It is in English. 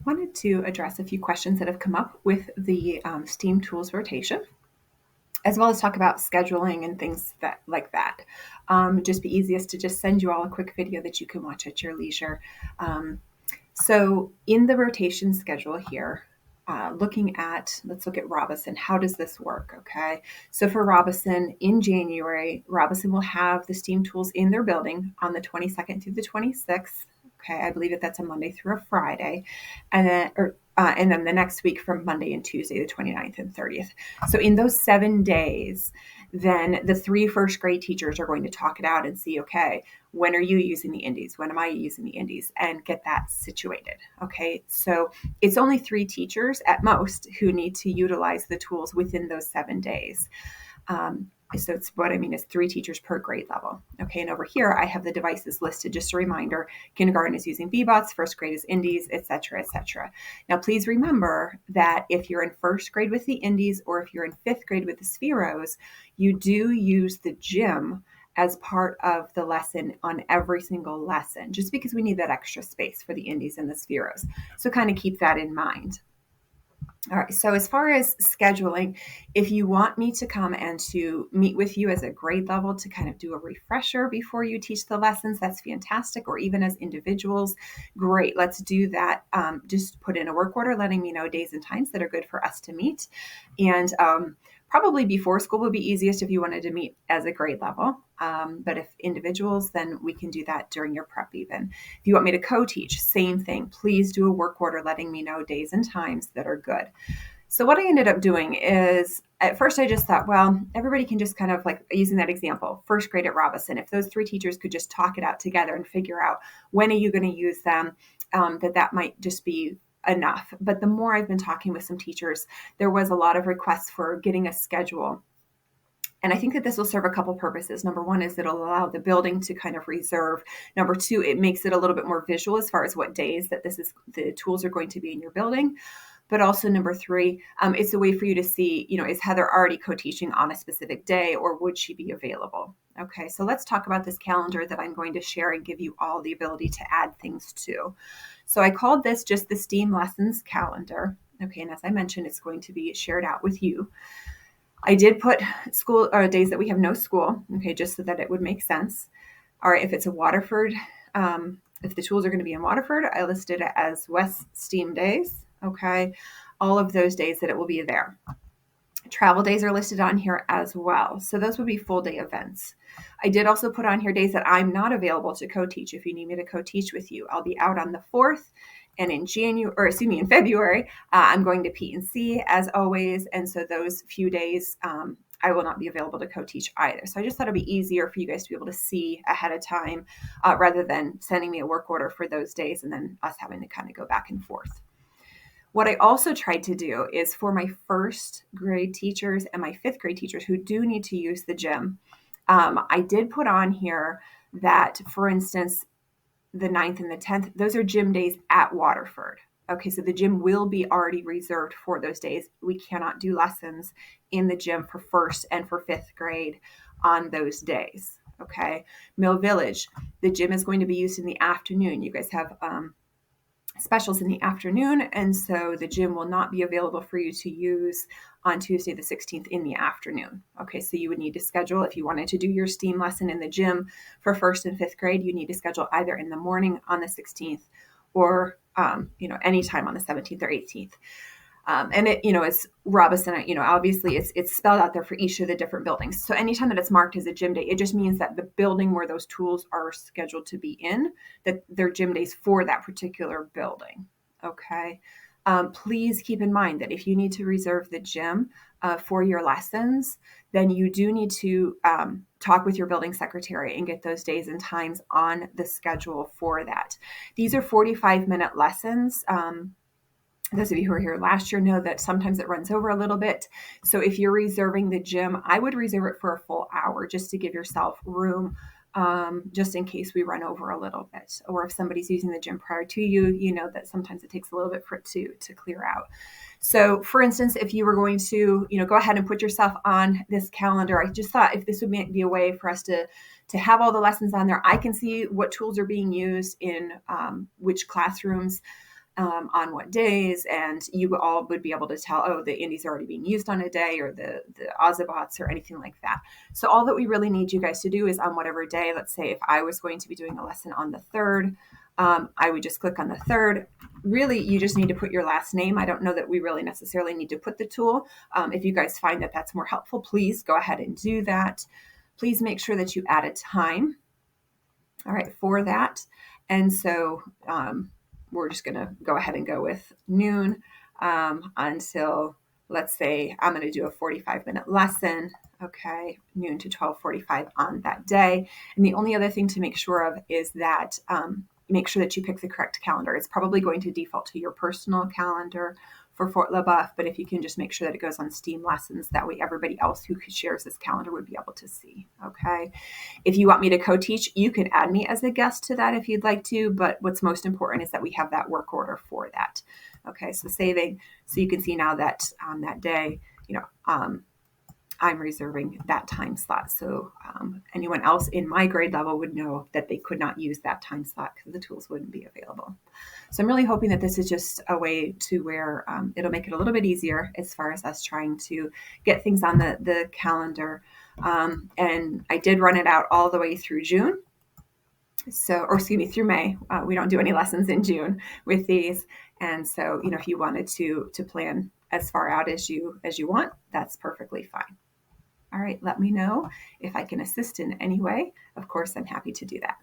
Wanted to address a few questions that have come up with the STEAM tools rotation, as well as talk about scheduling and things that like that. Just be easiest to just send you all a quick video that you can watch at your leisure. So in the rotation schedule here, let's look at Robison. How does this work? Okay. So for Robison in January, Robison will have the STEAM tools in their building on the 22nd through the 26th. Okay. I believe that that's a Monday through a Friday. And then the next week from Monday and Tuesday, the 29th and 30th. So in those 7 days, then the three first grade teachers are going to talk it out and see, okay, when are you using the indies? When am I using the indies? And get that situated. Okay. So it's only three teachers at most who need to utilize the tools within those 7 days. So it's what I mean is three teachers per grade level. Okay. And over here, I have the devices listed. Just a reminder, kindergarten is using VBOTs, first grade is indies, et cetera, et cetera. Now, please remember that if you're in first grade with the indies or if you're in fifth grade with the Spheros, you do use the gym as part of the lesson on every single lesson, just because we need that extra space for the indies and the Spheros. So kind of keep that in mind. All right. So as far as scheduling, if you want me to come and to meet with you as a grade level to kind of do a refresher before you teach the lessons, that's fantastic. Or even as individuals, great. Let's do that. Just put in a work order letting me know days and times that are good for us to meet. And probably before school would be easiest if you wanted to meet as a grade level. But if individuals, then we can do that during your prep even. If you want me to co-teach, same thing. Please do a work order letting me know days and times that are good. So what I ended up doing is at first I just thought, well, everybody can just kind of like using that example, first grade at Robison, if those three teachers could just talk it out together and figure out when are you going to use them, that might just be enough. But the more I've been talking with some teachers, there was a lot of requests for getting a schedule. And I think that this will serve a couple purposes. Number one is it'll allow the building to kind of reserve. Number two, it makes it a little bit more visual as far as what days that the tools are going to be in your building. But also number three, it's a way for you to see, is Heather already co-teaching on a specific day or would she be available? Okay, so let's talk about this calendar that I'm going to share and give you all the ability to add things to. So I called this just the STEAM lessons calendar. Okay, and as I mentioned, it's going to be shared out with you. I did put school days that we have no school, okay, just so that it would make sense. All right, if it's a Waterford, if the tools are going to be in Waterford, I listed it as West STEAM days, okay, all of those days that it will be there. Travel days are listed on here as well. So those would be full day events. I did also put on here days that I'm not available to co-teach. If you need me to co-teach with you, I'll be out on the 4th. And in in February, I'm going to P&C as always. And so those few days, I will not be available to co-teach either. So I just thought it'd be easier for you guys to be able to see ahead of time rather than sending me a work order for those days and then us having to kind of go back and forth. What I also tried to do is for my first grade teachers and my fifth grade teachers who do need to use the gym, I did put on here that, for instance, the 9th and the 10th, those are gym days at Waterford. Okay, so the gym will be already reserved for those days. We cannot do lessons in the gym for first and for fifth grade on those days. Okay, Mill Village, the gym is going to be used in the afternoon. You guys have specials in the afternoon, and so the gym will not be available for you to use on Tuesday the 16th in the afternoon. Okay, so you would need to schedule, if you wanted to do your STEAM lesson in the gym for first and fifth grade, you need to schedule either in the morning on the 16th or anytime on the 17th or 18th. And it's Robison, obviously it's spelled out there for each of the different buildings. So anytime that it's marked as a gym day, it just means that the building where those tools are scheduled to be in, that they're gym days for that particular building. Okay. Please keep in mind that if you need to reserve the gym for your lessons, then you do need to talk with your building secretary and get those days and times on the schedule for that. These are 45-minute lessons. Those of you who were here last year know that sometimes it runs over a little bit. So if you're reserving the gym, I would reserve it for a full hour just to give yourself room, just in case we run over a little bit. Or if somebody's using the gym prior to you, you know that sometimes it takes a little bit for it to clear out. So for instance, if you were going to, go ahead and put yourself on this calendar, I just thought if this would be a way for us to have all the lessons on there, I can see what tools are being used in which classrooms. on what days, and you all would be able to tell, oh, the indies are already being used on a day, or the Ozabots or anything like that. So all that we really need you guys to do is on whatever day, let's say if I was going to be doing a lesson on the 3rd, I would just click on the 3rd. Really, you just need to put your last name. I don't know that we really necessarily need to put the tool. If you guys find that that's more helpful, please go ahead and do that. Please make sure that you add a time, all right, for that. And so we're just going to go ahead and go with noon until, let's say, I'm going to do a 45-minute lesson. Okay, noon to 12:45 on that day. And the only other thing to make sure of is that make sure that you pick the correct calendar. It's probably going to default to your personal calendar for Fort LaBeouf, but if you can just make sure that it goes on Steam Lessons, that way everybody else who shares this calendar would be able to see. Okay. If you want me to co-teach, you can add me as a guest to that if you'd like to, but what's most important is that we have that work order for that. Okay, so saving, so you can see now that on that day, I'm reserving that time slot. So anyone else in my grade level would know that they could not use that time slot because the tools wouldn't be available. So I'm really hoping that this is just a way to where it'll make it a little bit easier as far as us trying to get things on the calendar. And I did run it out all the way through June. Through May. We don't do any lessons in June with these. And so, if you wanted to plan as far out as you want, that's perfectly fine. All right, let me know if I can assist in any way. Of course, I'm happy to do that.